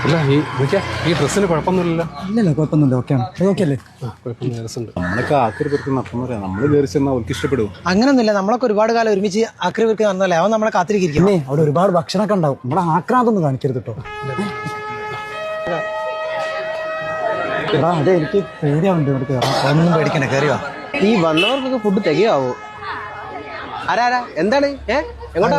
അല്ല ഈ ഡ്രസ്സിന് കുഴപ്പമൊന്നുമില്ലല്ലോ? ഇല്ലല്ലോ, കുഴപ്പമൊന്നുമില്ല. ഓക്കെയാണ്. ഓക്കെ അല്ലേ? നമ്മളൊക്കെ ആക്രി പെറുക്കി നടത്തുന്നവരാ. നമ്മൾ കയറി ചെന്നാൽ അവർക്ക് ഇഷ്ടപ്പെടും. അങ്ങനൊന്നുമില്ല. നമ്മളൊക്കെ ഒരുപാട് കാലം ഒരുമിച്ച് ആക്രി പെറുക്കി നടന്നല്ലേ, അവൻ നമ്മളെ കാത്തിരിക്കും. അവിടെ ഒരുപാട് ഭക്ഷണമൊക്കെ ഉണ്ടാവും. നമ്മളെ ആക്രാന്തൊന്നും കാണിക്കരുത് കേട്ടോ. അതെ, എനിക്ക് പേടിയാവുന്നുണ്ട് ഇവിടെ കയറാം. ഒന്നും പേടിക്കണ്ട, കയറിയോ. ഈ വന്നവർക്കൊക്കെ ഫുഡ് തികയാവോ? ആരാ എന്താണ് എങ്ങോട്ടാ?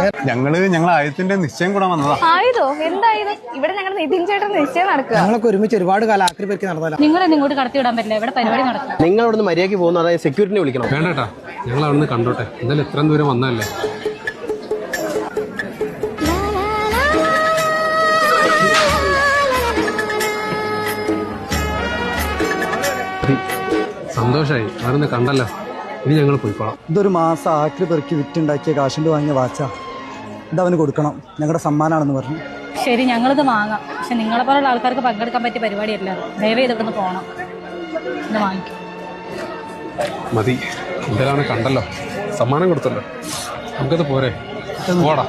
ഞങ്ങൾ ആയത്തിന്റെ നിശ്ചയം കൂടെ വന്നതാ. ആയതോ? എന്തായത്? ഇവിടെ ഞങ്ങളുടെ നിതിൻ ചേട്ടൻ നിശ്ചയം നടക്കുക. ഞങ്ങളൊക്കെ ഒരുമിച്ച് ഒരുപാട് കാലം ആക്രി പെറുക്കി നടന്നല്ലോ. നിങ്ങളൊന്നും ഇങ്ങോട്ട് കടത്തി വിടാൻ പറ്റില്ല, ഇവിടെ പരിപാടി നടക്കും. നിങ്ങൾ ഇവിടുന്ന് മര്യാദയ്ക്ക് പോകുന്ന, അതായത് സെക്യൂരിറ്റിനെ വിളിക്കണം. വേണ്ടട്ടാ, ഞങ്ങൾ അവിടുന്ന് കണ്ടോട്ടെ. എന്തായാലും ഇത്രയും ദൂരം വന്നതല്ലേ. സന്തോഷായി, അവരൊന്ന് കണ്ടല്ലോ. ഇനി ഞങ്ങൾ പോയിക്കോളാം. ഇതൊരു മാസം ആക്രി പെറുക്കി വിറ്റുണ്ടാക്കിയ കാശുകൊണ്ട് വാങ്ങിയ വാച്ചാ. ഇതവന് കൊടുക്കണം, ഞങ്ങളുടെ സമ്മാനാണെന്ന് പറഞ്ഞു. ശരി, ഞങ്ങളിത് വാങ്ങാം. പക്ഷെ നിങ്ങളെ പോലുള്ള ആൾക്കാർക്ക് പങ്കെടുക്കാൻ പറ്റിയ പരിപാടിയല്ല. ദയവേത് ഇവിടുന്ന് പോകണം. ഇത് വാങ്ങിക്കും. മതി, എന്തായാലും അവനെ കണ്ടല്ലോ, സമ്മാനം കൊടുത്തല്ലോ, നമുക്കത് പോരെ. പോടാ.